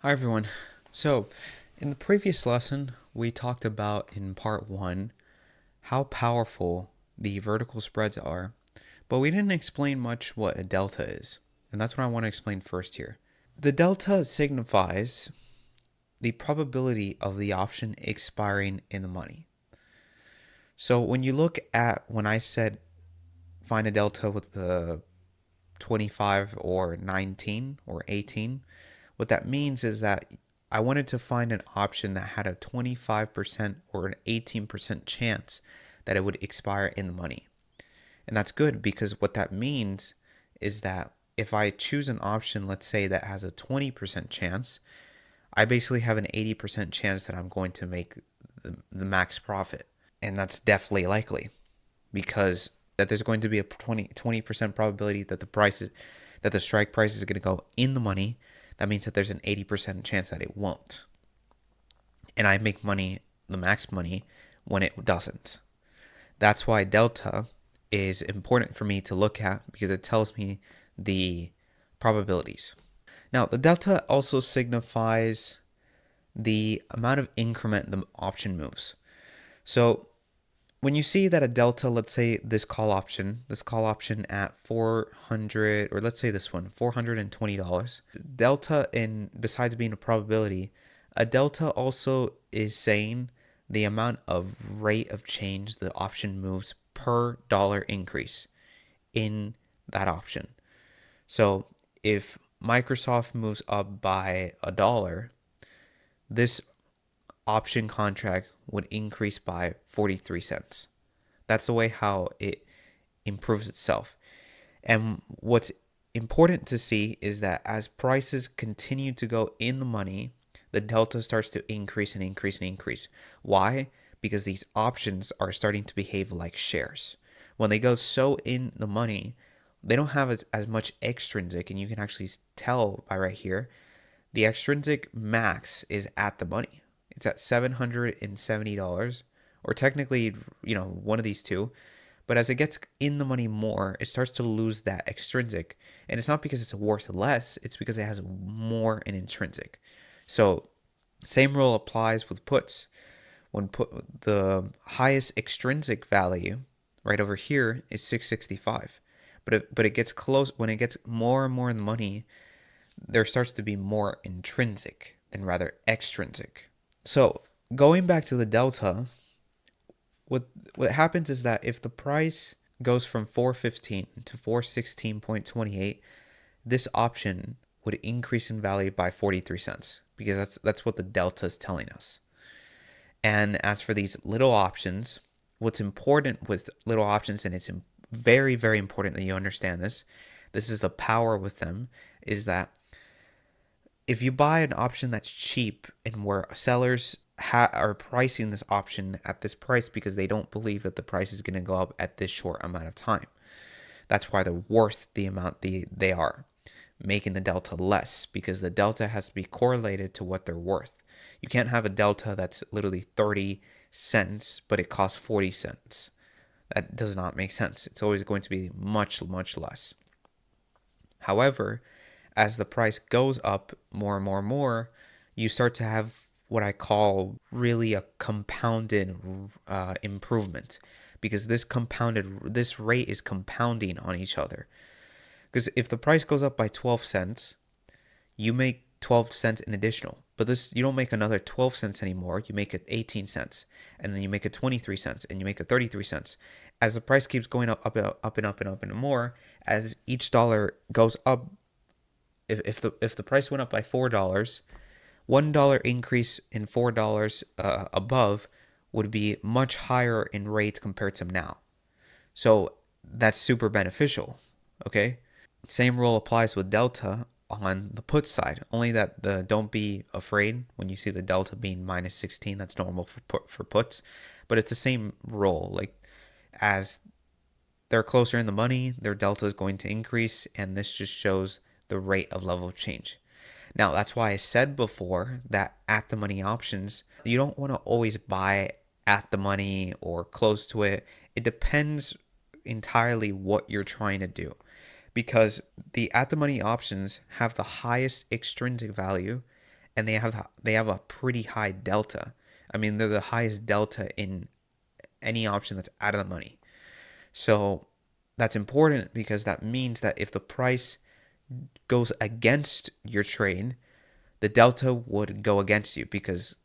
Hi everyone. So, in the previous lesson, we talked about in part 1 how powerful the vertical spreads are, but we didn't explain much what a delta is. And that's what I want to explain first here. The delta signifies the probability of the option expiring in the money. So, when you look at when I said find a delta with the 25 or 19 or 18, what that means is that I wanted to find an option that had a 25% or an 18% chance that it would expire in the money. And that's good because what that means is that if I choose an option, let's say that has a 20% chance, I basically have an 80% chance that I'm going to make the max profit. And that's definitely likely because that there's going to be a 20% probability that the strike price is going to go in the money. That means that there's an 80% chance that it won't. And I make money, the max money, when it doesn't. That's why delta is important for me to look at because it tells me the probabilities. Now, the delta also signifies the amount of increment the option moves. So when you see that a delta, let's say this call option at 400, or let's say this one, $420, delta in, besides being a probability, a delta also is saying the amount of rate of change the option moves per dollar increase in that option. So if Microsoft moves up by $1, this option contract would increase by 43 cents. That's the way how it improves itself. And what's important to see is that as prices continue to go in the money, the delta starts to increase and increase and increase. Why? Because these options are starting to behave like shares. When they go so in the money, they don't have as much extrinsic, and you can actually tell by right here, the extrinsic max is at the money. It's at $770, or technically, one of these two. But as it gets in the money more, it starts to lose that extrinsic. And it's not because it's worth less, it's because it has more in intrinsic. So, same rule applies with puts. When put the highest extrinsic value right over here is 665. But it gets close when it gets more and more in the money, there starts to be more intrinsic than rather extrinsic. So, going back to the delta, what happens is that if the price goes from 415 to 416.28, this option would increase in value by 43 cents because that's what the delta is telling us. And as for these little options, what's important with little options, and it's very, very important that you understand this is the power with them, is that if you buy an option that's cheap and where sellers are pricing this option at this price because they don't believe that the price is going to go up at this short amount of time. That's why they're worth the amount they are, making the delta less because the delta has to be correlated to what they're worth. You can't have a delta that's literally 30 cents, but it costs 40 cents. That does not make sense. It's always going to be much, much less. However, as the price goes up more and more and more, you start to have what I call really a compounded improvement, because this rate is compounding on each other. Because if the price goes up by 12 cents, you make 12 cents in additional. But this, you don't make another 12 cents anymore. You make it 18 cents, and then you make it 23 cents, and you make it 33 cents. As the price keeps going up, up and up and up and up and more, as each dollar goes up, if the price went up by $4, $1 increase in $4 above would be much higher in rate compared to now. So that's super beneficial. Okay. Same rule applies with delta on the put side. Only that the don't be afraid when you see the delta being minus 16. That's normal for puts, but it's the same rule. Like as they're closer in the money, their delta is going to increase, and this just shows the rate of level of change. Now, that's why I said before that at the money options, you don't want to always buy at the money or close to it. It depends entirely what you're trying to do, because the at the money options have the highest extrinsic value and they have a pretty high delta. I mean, they're the highest delta in any option that's out of the money. So that's important because that means that if the price goes against your trade, the delta would go against you because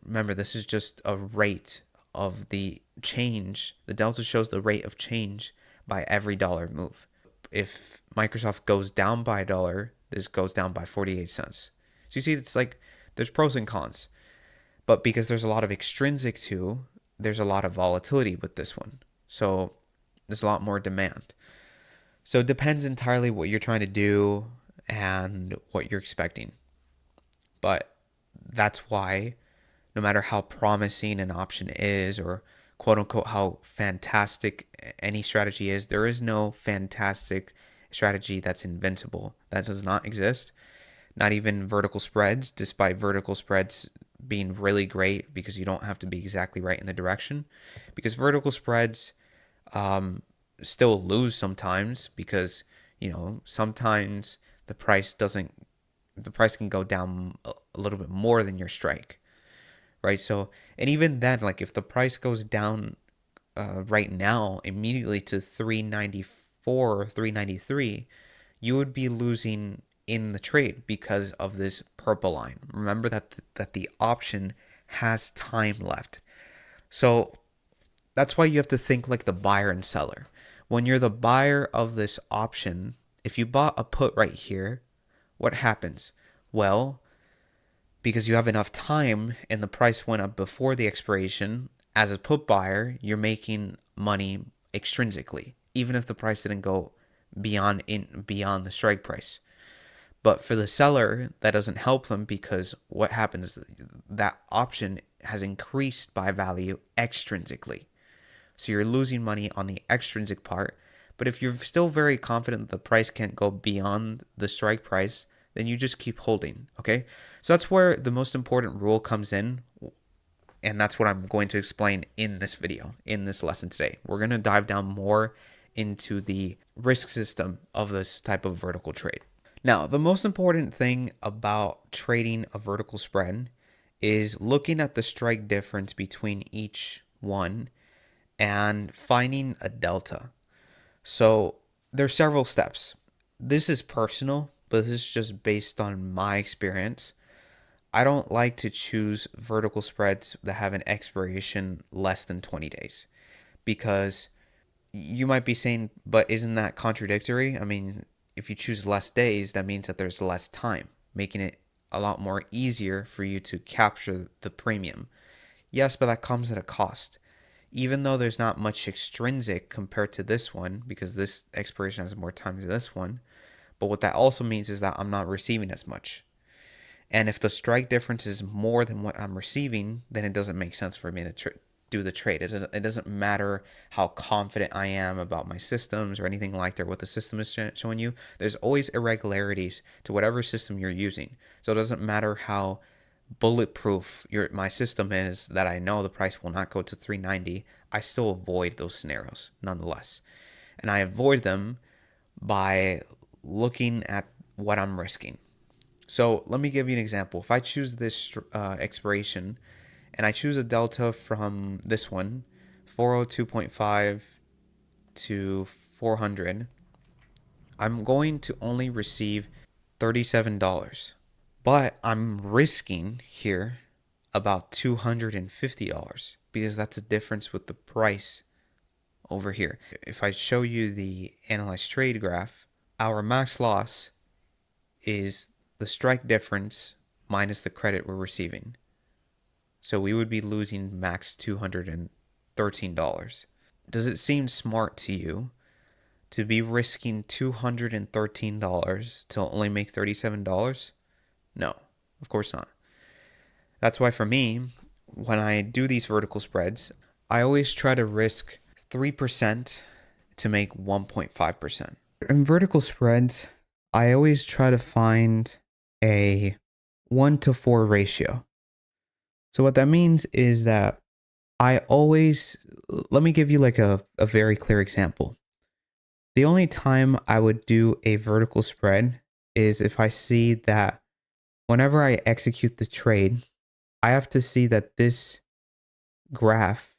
remember, this is just a rate of the change. The delta shows the rate of change by every dollar move. If Microsoft goes down by a dollar, this goes down by 48 cents. So you see, it's like there's pros and cons. But because there's a lot of extrinsic too, there's a lot of volatility with this one. So there's a lot more demand. So it depends entirely what you're trying to do and what you're expecting. But that's why no matter how promising an option is or quote unquote how fantastic any strategy is, there is no fantastic strategy that's invincible. That does not exist. Not even vertical spreads, despite vertical spreads being really great because you don't have to be exactly right in the direction. Because vertical spreads still lose sometimes because, sometimes the price can go down a little bit more than your strike, right? So, and even then, like if the price goes down right now immediately to 394 or 393, you would be losing in the trade because of this purple line. Remember that the option has time left. So that's why you have to think like the buyer and seller. When you're the buyer of this option, if you bought a put right here, what happens? Well, because you have enough time and the price went up before the expiration, as a put buyer, you're making money extrinsically, even if the price didn't go beyond the strike price. But for the seller, that doesn't help them because what happens, that option has increased by value extrinsically. So you're losing money on the extrinsic part. But if you're still very confident the price can't go beyond the strike price, then you just keep holding, okay? So that's where the most important rule comes in. And that's what I'm going to explain in this video, in this lesson today. We're going to dive down more into the risk system of this type of vertical trade. Now, the most important thing about trading a vertical spread is looking at the strike difference between each one and finding a delta. So there's several steps. This is personal, but this is just based on my experience. I don't like to choose vertical spreads that have an expiration less than 20 days because you might be saying, but isn't that contradictory? I mean, if you choose less days, that means that there's less time, making it a lot more easier for you to capture the premium. Yes, but that comes at a cost. Even though there's not much extrinsic compared to this one, because this expiration has more time than this one, but what that also means is that I'm not receiving as much. And if the strike difference is more than what I'm receiving, then it doesn't make sense for me to do the trade. It doesn't matter how confident I am about my systems or anything like that, what the system is showing you. There's always irregularities to whatever system you're using. So it doesn't matter how bulletproof my system is that I know the price will not go to 390. I still avoid those scenarios nonetheless. And I avoid them by looking at what I'm risking. So let me give you an example. If I choose this expiration and I choose a delta from this one, 402.5 to 400, I'm going to only receive $37. But I'm risking here about $250 because that's a difference with the price over here. If I show you the analyzed trade graph, our max loss is the strike difference minus the credit we're receiving. So we would be losing max $213. Does it seem smart to you to be risking $213 to only make $37? No, of course not. That's why for me, when I do these vertical spreads, I always try to risk 3% to make 1.5%. In vertical spreads, I always try to find a 1-to-4 ratio. So what that means is that let me give you like a very clear example. The only time I would do a vertical spread is if I see that whenever I execute the trade, I have to see that this graph,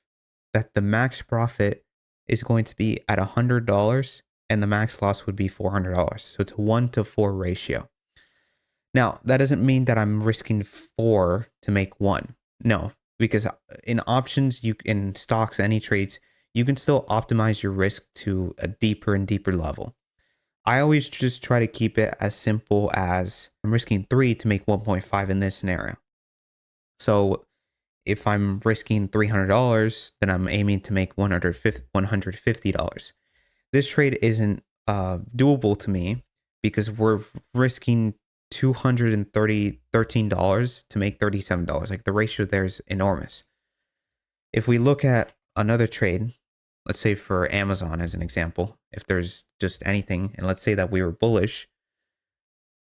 that the max profit is going to be at $100 and the max loss would be $400. So it's a 1-to-4 ratio. Now, that doesn't mean that I'm risking 4 to make 1. No, because in options, in stocks, any trades, you can still optimize your risk to a deeper and deeper level. I always just try to keep it as simple as I'm risking 3 to make 1.5 in this scenario. So if I'm risking $300, then I'm aiming to make $150. This trade isn't doable to me because we're risking $213 to make $37. Like, the ratio there is enormous. If we look at another trade, let's say for Amazon as an example, if there's just anything, and let's say that we were bullish,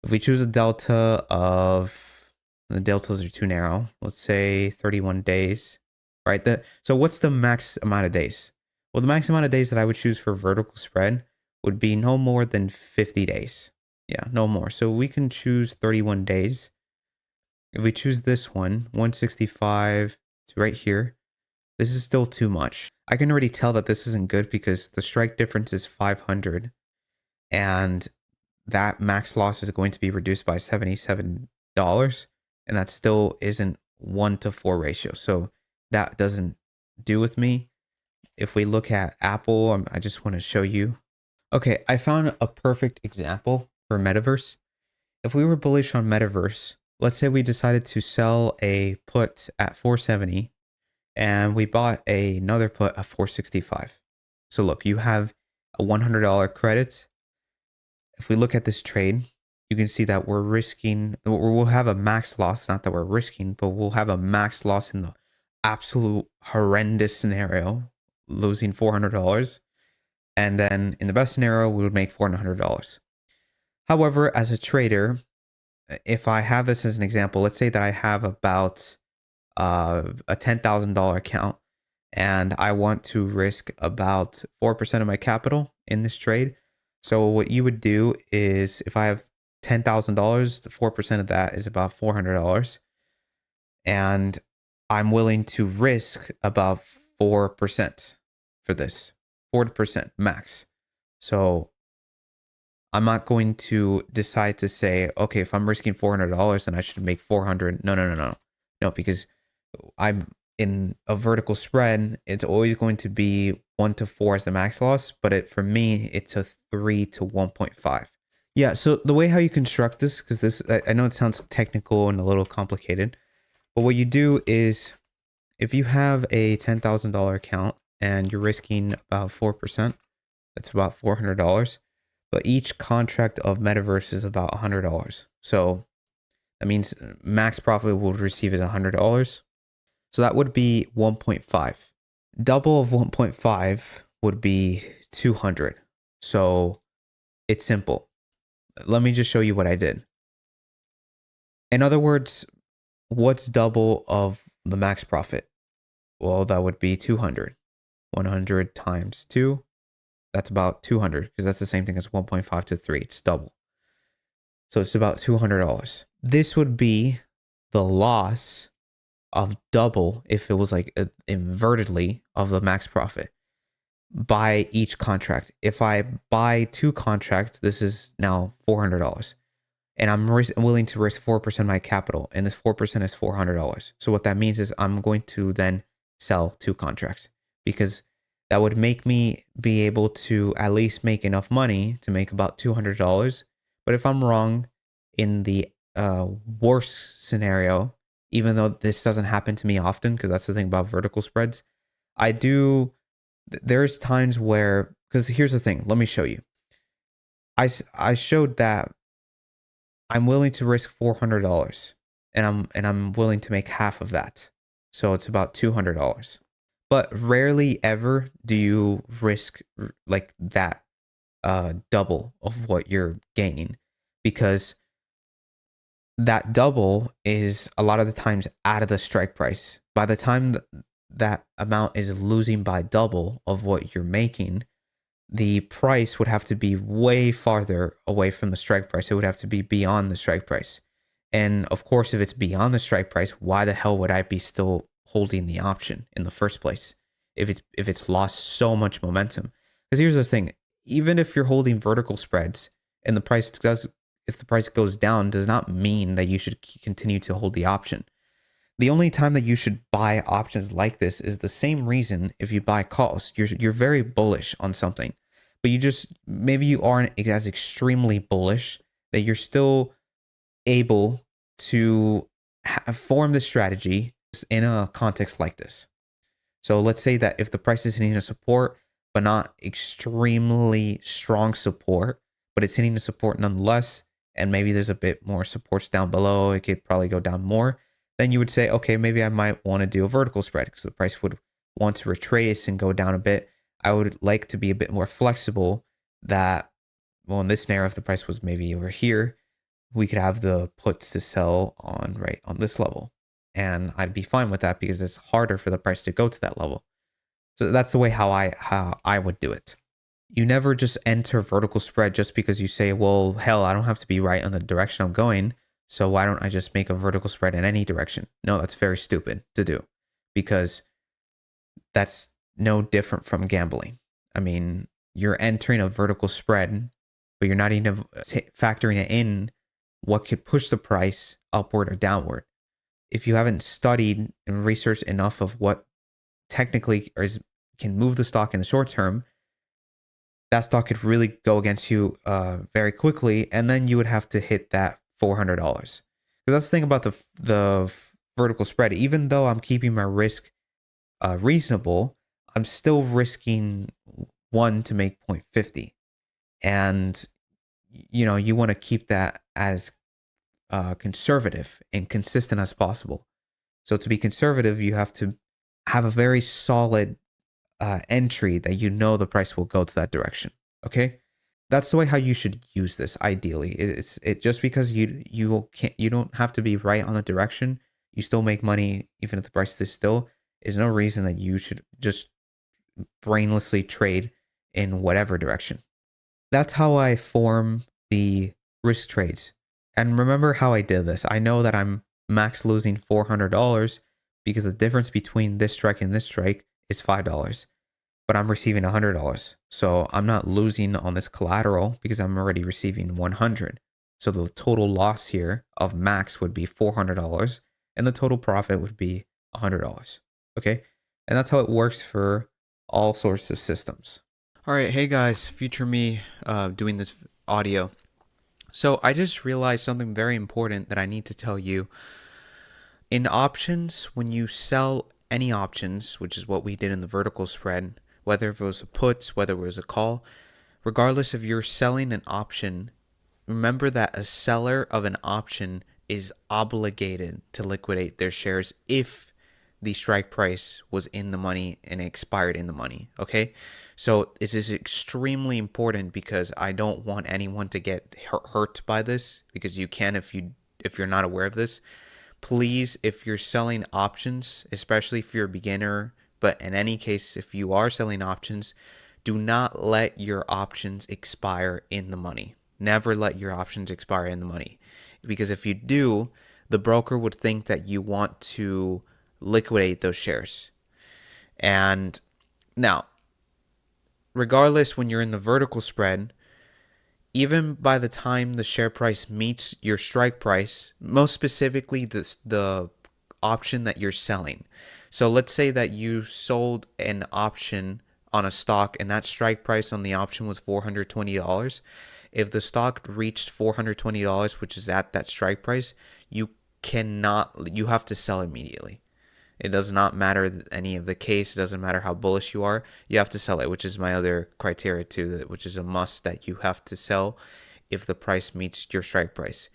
if we choose a delta of, the deltas are too narrow, let's say 31 days, right? So what's the max amount of days? Well, the max amount of days that I would choose for vertical spread would be no more than 50 days. Yeah, no more. So we can choose 31 days. If we choose this one, 165 to right here, this is still too much. I can already tell that this isn't good because the strike difference is 500 and that max loss is going to be reduced by $77, and that still isn't 1-to-4 ratio. So that doesn't do with me. If we look at Apple, I just want to show you. Okay, I found a perfect example for Metaverse. If we were bullish on Metaverse, let's say we decided to sell a put at 470 and we bought another put at 465. So look, you have a $100 credit. If we look at this trade, you can see that we'll have a max loss, not that we're risking, but we'll have a max loss in the absolute horrendous scenario, losing $400. And then in the best scenario, we would make $400. However, as a trader, if I have this as an example, let's say that I have about a $10,000 account and I want to risk about 4% of my capital in this trade. So what you would do is, if I have $10,000, the 4% of that is about $400. And I'm willing to risk about 4% for this, 40% max. So I'm not going to decide to say, okay, if I'm risking $400, then I should make 400. No, because I'm in a vertical spread. It's always going to be 1-to-4 as the max loss, but for me, it's a 3 to 1.5. Yeah. So the way how you construct this, because I know it sounds technical and a little complicated, but what you do is, if you have a $10,000 account and you're risking about 4%, that's about $400. But each contract of Metaverse is about $100. So that means max profit will receive is $100. So that would be 1.5. Double of 1.5 would be 200. So it's simple. Let me just show you what I did. In other words, what's double of the max profit? Well, that would be 200. 100 times 2. That's about 200, because that's the same thing as 1.5 to 3. It's double. So it's about $200. This would be the loss of double, if it was like invertedly, of the max profit by each contract. If I buy 2 contracts, this is now $400. And I'm willing to risk 4% of my capital. And this 4% is $400. So what that means is I'm going to then sell 2 contracts, because that would make me be able to at least make enough money to make about $200. But if I'm wrong in the worst scenario, even though this doesn't happen to me often, because that's the thing about vertical spreads, there's times where, because here's the thing, let me show you. I showed that I'm willing to risk $400 and I'm willing to make half of that. So it's about $200. But rarely ever do you risk like that double of what you're gaining, because that double is a lot of the times out of the strike price. By the time that amount is losing by double of what you're making, the price would have to be way farther away from the strike price. It would have to be beyond the strike price. And of course, if it's beyond the strike price, why the hell would I be still holding the option in the first place if it's lost so much momentum? Because here's the thing, even if you're holding vertical spreads and the price does if the price goes down, does not mean that you should continue to hold the option. The only time that you should buy options like this is the same reason if you buy calls. You're very bullish on something, but you just maybe you aren't as extremely bullish that you're still able to form the strategy in a context like this. So let's say that if the price is hitting a support, but not extremely strong support, but it's hitting a support nonetheless, and maybe there's a bit more supports down below, it could probably go down more, then you would say, okay, maybe I might want to do a vertical spread because the price would want to retrace and go down a bit. I would like to be a bit more flexible that, well, in this scenario, if the price was maybe over here, we could have the puts to sell on right on this level. And I'd be fine with that because it's harder for the price to go to that level. So that's the way how I would do it. You never just enter vertical spread just because you say, well, hell, I don't have to be right on the direction I'm going. So why don't I just make a vertical spread in any direction? No, that's very stupid to do because that's no different from gambling. I mean, you're entering a vertical spread, but you're not even factoring it in what could push the price upward or downward. If you haven't studied and researched enough of what technically can move the stock in the short term, that stock could really go against you very quickly, and then you would have to hit that $400. Because that's the thing about the vertical spread. Even though I'm keeping my risk reasonable, I'm still risking one to make 0.50, and you want to keep that as conservative and consistent as possible. So to be conservative, you have to have a very solid entry that the price will go to that direction. Okay, that's the way how you should use this. Ideally, it's just because you don't have to be right on the direction. You still make money even if the price is still. Is no reason that you should just brainlessly trade in whatever direction. That's how I form the risk trades. And remember how I did this. I know that I'm max losing $400 because the difference between this strike and this strike is $5, but I'm receiving $100. So I'm not losing on this collateral because I'm already receiving 100. So the total loss here of max would be $400 and the total profit would be $100. Okay. And that's how it works for all sorts of systems. All right. Hey guys, future me doing this audio. So I just realized something very important that I need to tell you. In options, when you sell any options, which is what we did in the vertical spread, whether it was a put, whether it was a call, regardless if you're selling an option, remember that a seller of an option is obligated to liquidate their shares if the strike price was in the money and expired in the money. Okay, so this is extremely important because I don't want anyone to get hurt by this, because you can if you're not aware of this. Please, if you're selling options, especially if you're a beginner, but in any case, if you are selling options, do not let your options expire in the money. Never let your options expire in the money, because if you do, the broker would think that you want to liquidate those shares. And now, regardless, when you're in the vertical spread, even by the time the share price meets your strike price, most specifically the option that you're selling. So let's say that you sold an option on a stock and that strike price on the option was $420. If the stock reached $420, which is at that strike price, you have to sell immediately. It does not matter any of the case. It doesn't matter how bullish you are. You have to sell it, which is my other criteria too, which is a must, that you have to sell if the price meets your strike price.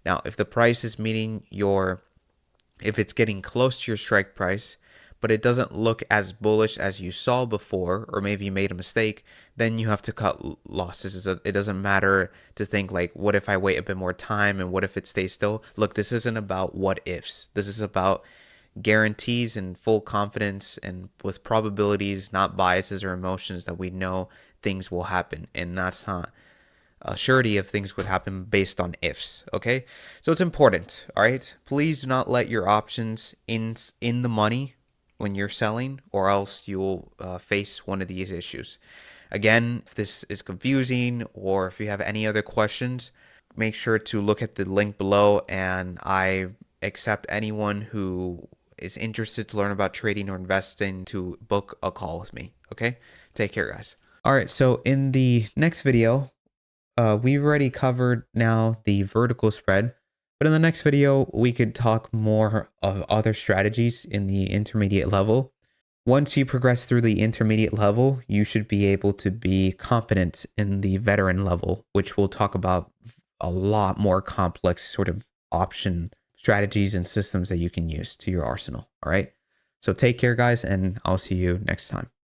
Now, if the price is if it's getting close to your strike price, but it doesn't look as bullish as you saw before, or maybe you made a mistake, then you have to cut losses. It doesn't matter to think like, what if I wait a bit more time and what if it stays still? Look, this isn't about what ifs. This is about guarantees and full confidence, and with probabilities, not biases or emotions, that we know things will happen. And that's not surety of things would happen based on ifs. Okay, so it's important. All right, please do not let your options in the money when you're selling, or else you'll face one of these issues. Again, if this is confusing or if you have any other questions, make sure to look at the link below, and I accept anyone who is interested to learn about trading or investing to book a call with me. Okay, take care, guys. All right, so in the next video, we've already covered now the vertical spread, but in the next video, we could talk more of other strategies in the intermediate level. Once you progress through the intermediate level, you should be able to be competent in the veteran level, which we'll talk about a lot more complex sort of option strategies and systems that you can use to your arsenal. All right. So take care, guys, and I'll see you next time.